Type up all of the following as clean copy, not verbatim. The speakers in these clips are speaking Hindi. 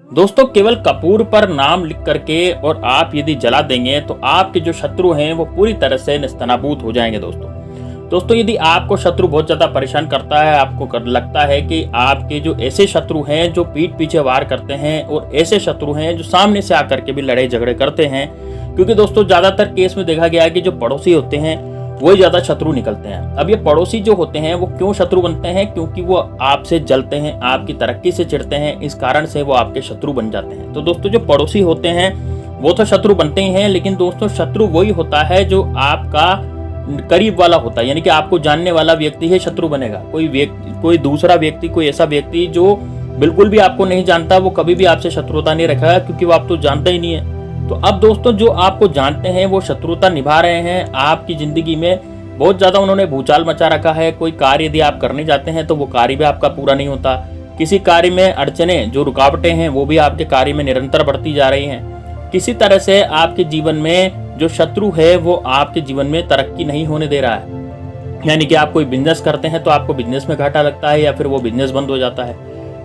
दोस्तों केवल कपूर पर नाम लिख करके और आप यदि जला देंगे तो आपके जो शत्रु हैं वो पूरी तरह से नेस्तनाबूद हो जाएंगे। दोस्तों यदि आपको शत्रु बहुत ज्यादा परेशान करता है, आपको लगता है कि आपके जो ऐसे शत्रु हैं जो पीठ पीछे वार करते हैं और ऐसे शत्रु हैं जो सामने से आकर के भी लड़ाई झगड़े करते हैं, क्योंकि दोस्तों ज्यादातर केस में देखा गया है कि जो पड़ोसी होते हैं वही ज्यादा शत्रु निकलते हैं। अब ये पड़ोसी जो होते हैं वो क्यों शत्रु बनते हैं? क्योंकि वो आपसे जलते हैं, आपकी तरक्की से चिढ़ते हैं, इस कारण से वो आपके शत्रु बन जाते हैं। तो दोस्तों जो पड़ोसी होते हैं वो तो शत्रु बनते ही हैं, लेकिन दोस्तों शत्रु वही होता है जो आपका करीब वाला होता है, यानी कि आपको जानने वाला व्यक्ति ही शत्रु बनेगा। कोई दूसरा व्यक्ति, कोई ऐसा व्यक्ति जो बिल्कुल भी आपको नहीं जानता, वो कभी भी आपसे शत्रुता नहीं रखेगा, क्योंकि वो आप तो जानता ही नहीं है। तो अब दोस्तों जो आपको जानते हैं वो शत्रुता निभा रहे हैं, आपकी जिंदगी में बहुत ज्यादा उन्होंने भूचाल मचा रखा है। कोई कार्य यदि आप करने जाते हैं तो वो कार्य भी आपका पूरा नहीं होता, किसी कार्य में अड़चने, जो रुकावटें हैं वो भी आपके कार्य में निरंतर बढ़ती जा रही हैं। किसी तरह से आपके जीवन में जो शत्रु है वो आपके जीवन में तरक्की नहीं होने दे रहा है। यानी कि आप कोई बिजनेस करते हैं तो आपको बिजनेस में घाटा लगता है, या फिर वो बिजनेस बंद हो जाता है,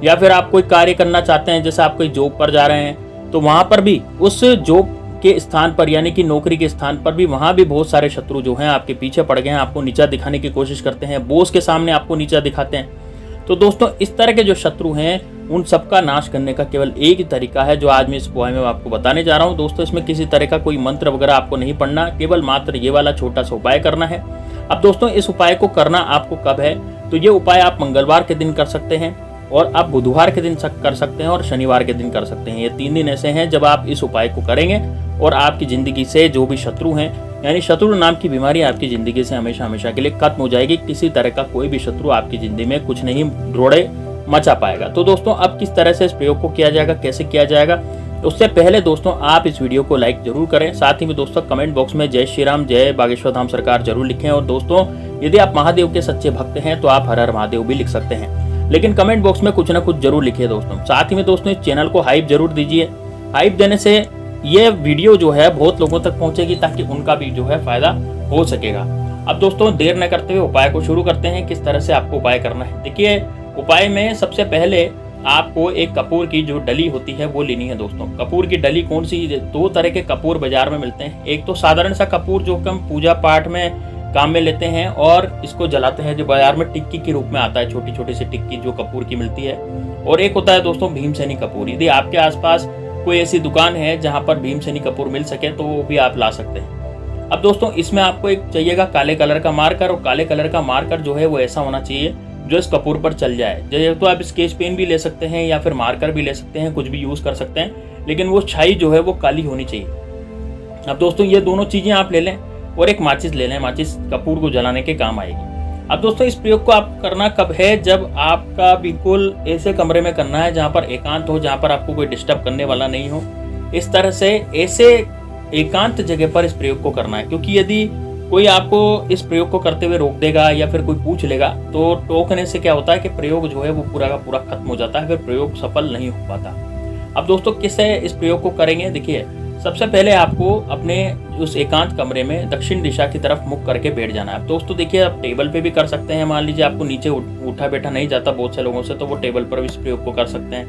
या फिर आप कोई कार्य करना चाहते हैं, जैसे आप कोई जॉब पर जा रहे हैं तो वहां पर भी उस जॉब के स्थान पर, यानी कि नौकरी के स्थान पर भी, वहां भी बहुत सारे शत्रु जो हैं आपके पीछे पड़ गए हैं, आपको नीचा दिखाने की कोशिश करते हैं, बॉस के सामने आपको नीचा दिखाते हैं। तो दोस्तों इस तरह के जो शत्रु हैं उन सबका नाश करने का केवल एक ही तरीका है, जो आज मैं इस पोएम में आपको बताने जा रहा हूं। दोस्तों इसमें किसी तरह का कोई मंत्र वगैरह आपको नहीं पढ़ना, केवल मात्र ये वाला छोटा सा उपाय करना है। अब दोस्तों इस उपाय को करना आपको कब है? तो ये उपाय आप मंगलवार के दिन कर सकते हैं, और आप बुधवार के दिन कर सकते हैं, और शनिवार के दिन कर सकते हैं। ये 3 दिन ऐसे हैं जब आप इस उपाय को करेंगे और आपकी जिंदगी से जो भी शत्रु हैं, यानी शत्रु नाम की बीमारी आपकी जिंदगी से हमेशा हमेशा के लिए खत्म हो जाएगी। किसी तरह का कोई भी शत्रु आपकी जिंदगी में कुछ नहीं रोड़े मचा पाएगा। तो दोस्तों अब किस तरह से इस प्रयोग को किया जाएगा, कैसे किया जाएगा, उससे पहले दोस्तों आप इस वीडियो को लाइक जरूर करें। साथ ही में दोस्तों कमेंट बॉक्स में जय श्री राम, जय बागेश्वर धाम सरकार जरूर लिखें। और दोस्तों यदि आप महादेव के सच्चे भक्त हैं तो आप हर हर महादेव भी लिख सकते हैं, लेकिन कमेंट बॉक्स में कुछ ना कुछ जरूर लिखिए दोस्तों। साथ ही में दोस्तों इस चैनल को हाइप जरूर दीजिए। हाइप देने से ये वीडियो जो है बहुत लोगों तक पहुंचेगी, ताकि उनका भी जो है फायदा हो सकेगा। अब दोस्तों देर न करते हुए उपाय को शुरू करते हैं। किस तरह से आपको उपाय करना है, देखिए उपाय में सबसे पहले आपको एक कपूर की जो डली होती है वो लेनी है। दोस्तों कपूर की डली कौन सी? 2 तरह के कपूर बाजार में मिलते हैं। एक तो साधारण सा कपूर जो हम पूजा पाठ में काम में लेते हैं और इसको जलाते हैं, जो बाजार में टिक्की के रूप में आता है, छोटी छोटी सी टिक्की जो कपूर की मिलती है। और एक होता है दोस्तों भीमसेनी कपूर। यदि आपके आसपास कोई ऐसी दुकान है जहां पर भीमसेनी कपूर मिल सके तो वो भी आप ला सकते हैं। अब दोस्तों इसमें आपको एक चाहिएगा काले कलर का मार्कर, और काले कलर का मार्कर जो है वो ऐसा होना चाहिए जो इस कपूर पर चल जाए। जैसे तो आप स्केच पेन भी ले सकते हैं या फिर मार्कर भी ले सकते हैं, कुछ भी यूज कर सकते हैं, लेकिन वो छाई जो है वो काली होनी चाहिए। अब दोस्तों ये दोनों चीजें आप ले लें, और एक माचिस ले लें, माचिस कपूर को जलाने के काम आएगी। अब दोस्तों इस प्रयोग को आप करना कब है? जब आपका बिल्कुल ऐसे कमरे में करना है जहां पर एकांत हो, जहां पर आपको कोई डिस्टर्ब करने वाला नहीं हो। इस तरह से ऐसे एकांत जगह पर इस प्रयोग को करना है, क्योंकि यदि कोई आपको इस प्रयोग को करते हुए रोक देगा या फिर कोई पूछ लेगा तो टोकने से क्या होता है कि प्रयोग जो है वो पूरा का पूरा खत्म हो जाता है, फिर प्रयोग सफल नहीं हो पाता। अब दोस्तों किससे इस प्रयोग को करेंगे? देखिए सबसे पहले आपको अपने उस एकांत कमरे में दक्षिण दिशा की तरफ मुख करके बैठ जाना है। दोस्तों देखिए आप टेबल पे भी कर सकते हैं, मान लीजिए आपको नीचे उठा बैठा नहीं जाता बहुत से लोगों से, तो वो टेबल पर भी इस प्रयोग को कर सकते हैं,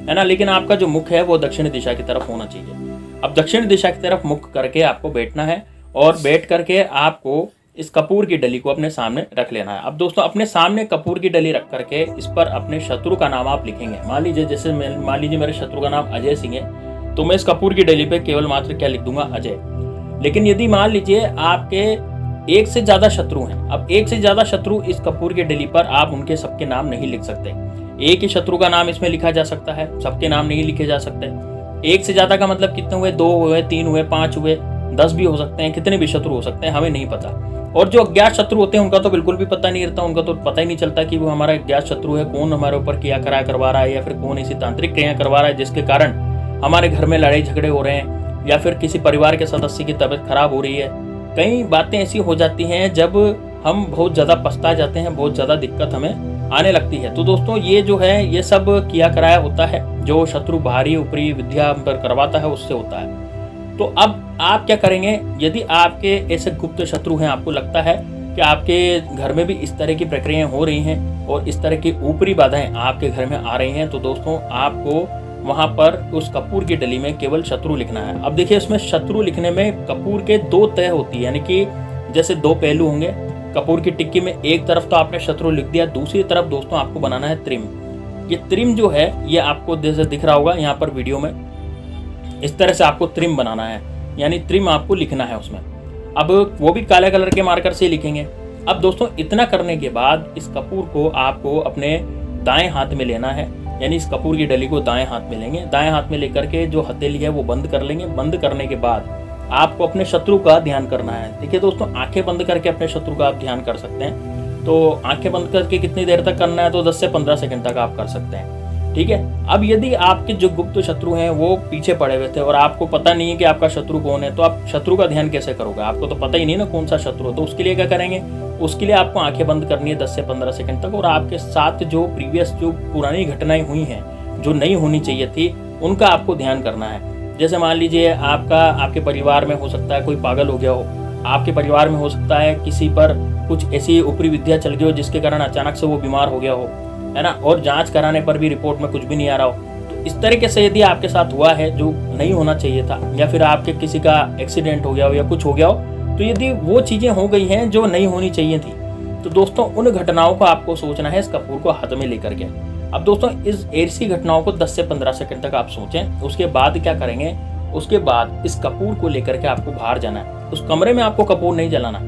है ना। लेकिन आपका जो मुख है वो दक्षिण दिशा की तरफ होना चाहिए। अब दक्षिण दिशा की तरफ मुख करके आपको बैठना है, और बैठ करके आपको इस कपूर की डली को अपने सामने रख लेना है। अब दोस्तों अपने सामने कपूर की डली रख करके इस पर अपने शत्रु का नाम आप लिखेंगे। मान लीजिए मेरे शत्रु का नाम अजय सिंह है, तो मैं इस कपूर की डली पे केवल मात्र क्या लिख दूंगा? अजय। लेकिन यदि मान लीजिए आपके 1 से ज्यादा शत्रु हैं, अब 1 से ज्यादा शत्रु इस कपूर की डली पर आप उनके सबके नाम नहीं लिख सकते। एक ही शत्रु का नाम इसमें लिखा जा सकता है, सबके नाम नहीं लिखे जा सकते। 1 से ज्यादा का मतलब कितने हुए? 2 हुए, 3 हुए, 5 हुए, 10 भी हो सकते हैं, कितने भी शत्रु हो सकते हैं, हमें नहीं पता। और जो अज्ञात शत्रु होते हैं उनका तो बिल्कुल भी पता नहीं रहता, उनका तो पता ही नहीं चलता कि वो हमारा अज्ञात शत्रु है, कौन हमारे ऊपर क्रिया करवा रहा है, या फिर कौन ऐसी तांत्रिक क्रिया करवा रहा है जिसके कारण हमारे घर में लड़ाई झगड़े हो रहे हैं, या फिर किसी परिवार के सदस्य की तबीयत खराब हो रही है। कई बातें ऐसी हो जाती हैं जब हम बहुत ज्यादा पछता जाते हैं, बहुत ज्यादा दिक्कत हमें आने लगती है। तो दोस्तों ये जो है ये सब किया कराया होता है, जो शत्रु बाहरी ऊपरी विद्या पर करवाता है उससे होता है। तो अब आप क्या करेंगे? यदि आपके ऐसे गुप्त शत्रु हैं, आपको लगता है कि आपके घर में भी इस तरह की प्रक्रियाएं हो रही हैं और इस तरह की ऊपरी बाधाएं आपके घर में आ रही हैं, तो दोस्तों आपको वहां पर उस कपूर की डली में केवल शत्रु लिखना है। अब देखिए इसमें शत्रु लिखने में कपूर के 2 तह होती है, यानी कि जैसे 2 पहलू होंगे कपूर की टिक्की में। एक तरफ तो आपने शत्रु लिख दिया, दूसरी तरफ दोस्तों आपको बनाना है त्रिम। ये त्रिम जो है ये आपको जैसे दिख रहा होगा यहाँ पर वीडियो में, इस तरह से आपको त्रिम बनाना है, यानी त्रिम आपको लिखना है उसमें। अब वो भी काले कलर के मार्कर से लिखेंगे। अब दोस्तों इतना करने के बाद इस कपूर को आपको अपने दाएं हाथ में लेना है, यानी इस कपूर की डली को दाएं हाथ में लेंगे। दाएं हाथ में लेकर के जो हथेली है वो बंद कर लेंगे। बंद करने के बाद आपको अपने शत्रु का ध्यान करना है। देखिए दोस्तों, आंखें बंद करके अपने शत्रु का आप ध्यान कर सकते हैं। तो आंखें बंद करके कितनी देर तक करना है, तो 10 से 15 सेकंड तक आप कर सकते हैं, ठीक है। अब यदि आपके जो गुप्त शत्रु हैं वो पीछे पड़े हुए थे और आपको पता नहीं है कि आपका शत्रु कौन है, तो आप शत्रु का ध्यान कैसे करोगे? आपको तो पता ही नहीं ना कौन सा शत्रु है। तो उसके लिए क्या करेंगे, उसके लिए आपको आंखें बंद करनी है 10 से 15 सेकंड तक, और आपके साथ जो प्रीवियस जो पुरानी घटनाएं हुई हैं जो नहीं होनी चाहिए थी उनका आपको ध्यान करना है। जैसे मान लीजिए आपके परिवार में हो सकता है कोई पागल हो गया हो, आपके परिवार में हो सकता है किसी पर कुछ ऐसी ऊपरी विद्या चल गई हो जिसके कारण अचानक से वो बीमार हो गया हो, है ना, और जांच कराने पर भी रिपोर्ट में कुछ भी नहीं आ रहा हो। तो इस तरीके से यदि आपके साथ हुआ है जो नहीं होना चाहिए था, या फिर आपके किसी का एक्सीडेंट हो गया हो या कुछ हो गया हो, तो यदि वो चीज़ें हो गई हैं जो नहीं होनी चाहिए थी, तो दोस्तों उन घटनाओं को आपको सोचना है इस कपूर को हाथ में लेकर के। अब दोस्तों इस ऐसी घटनाओं को 10 से 15 सेकंड तक आप सोचें। उसके बाद क्या करेंगे, उसके बाद इस कपूर को लेकर के आपको बाहर जाना है। उस कमरे में आपको कपूर नहीं जलाना,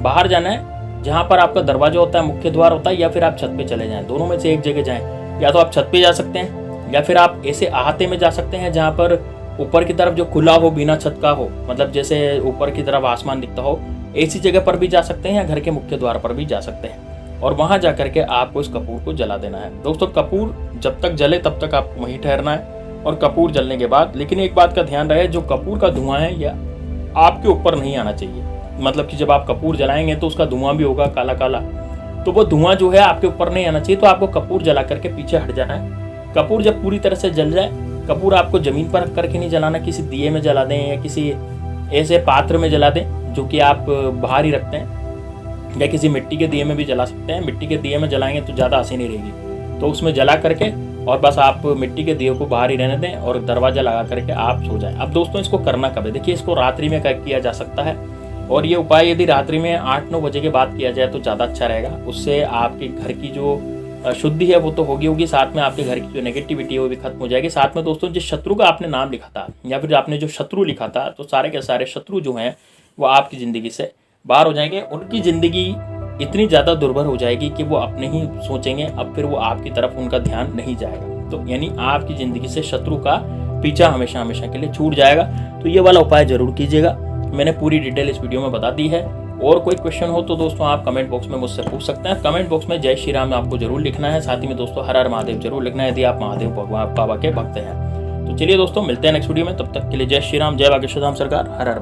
बाहर जाना है जहाँ पर आपका दरवाजा होता है, मुख्य द्वार होता है, या फिर आप छत पे चले जाएं। दोनों में से एक जगह जाएं। या तो आप छत पे जा सकते हैं, या फिर आप ऐसे अहाते में जा सकते हैं जहाँ पर ऊपर की तरफ जो खुला हो, बिना छत का हो, मतलब जैसे ऊपर की तरफ आसमान दिखता हो, ऐसी जगह पर भी जा सकते हैं, या घर के मुख्य द्वार पर भी जा सकते हैं। और वहां जा करके आपको इस कपूर को जला देना है। दोस्तों कपूर जब तक जले तब तक आपको वहीं ठहरना है, और कपूर जलने के बाद, लेकिन एक बात का ध्यान रहे, जो कपूर का धुआं है या आपके ऊपर नहीं आना चाहिए। मतलब कि जब आप कपूर जलाएंगे तो उसका धुआं भी होगा काला काला, तो वो धुआं जो है आपके ऊपर नहीं आना चाहिए। तो आपको कपूर जला करके पीछे हट जाना है। कपूर जब पूरी तरह से जल जाए, कपूर आपको जमीन पर रख करके नहीं जलाना, किसी दिए में जला दें या किसी ऐसे पात्र में जला दें जो कि आप बाहर ही रखते हैं, या किसी मिट्टी के दिए में भी जला सकते हैं। मिट्टी के दिए में जलाएंगे तो ज़्यादा हंसी नहीं रहेगी। तो उसमें जला करके और बस आप मिट्टी के दिए को बाहर ही रहने दें और दरवाजा लगा करके आप सो जाएं। अब दोस्तों इसको करना कब है, देखिए इसको रात्रि में किया जा सकता है, और ये उपाय यदि रात्रि में 8-9 बजे के बाद किया जाए तो ज़्यादा अच्छा रहेगा। उससे आपके घर की जो शुद्धि है वो तो होगी, साथ में आपके घर की जो नेगेटिविटी है वो भी खत्म हो जाएगी। साथ में दोस्तों जिस शत्रु का आपने नाम लिखा था या फिर आपने जो शत्रु लिखा था, तो सारे के सारे शत्रु जो हैं वो आपकी ज़िंदगी से बाहर हो जाएंगे। उनकी ज़िंदगी इतनी ज़्यादा दुर्भर हो जाएगी कि वो अपने ही सोचेंगे, अब फिर वो आपकी तरफ उनका ध्यान नहीं जाएगा। तो यानी आपकी ज़िंदगी से शत्रु का पीछा हमेशा हमेशा के लिए छूट जाएगा। तो ये वाला उपाय ज़रूर कीजिएगा। मैंने पूरी डिटेल इस वीडियो में बता दी है। और कोई क्वेश्चन हो तो दोस्तों आप कमेंट बॉक्स में मुझसे पूछ सकते हैं। कमेंट बॉक्स में जय श्री राम आपको जरूर लिखना है। साथ ही में दोस्तों हर हर महादेव जरूर लिखना है यदि आप महादेव बाबा के भक्त हैं। तो चलिए दोस्तों मिलते हैं नेक्स्ट वीडियो में, तब तक के लिए जय श्री राम, जय बागेश्वर धाम सरकार, हर हर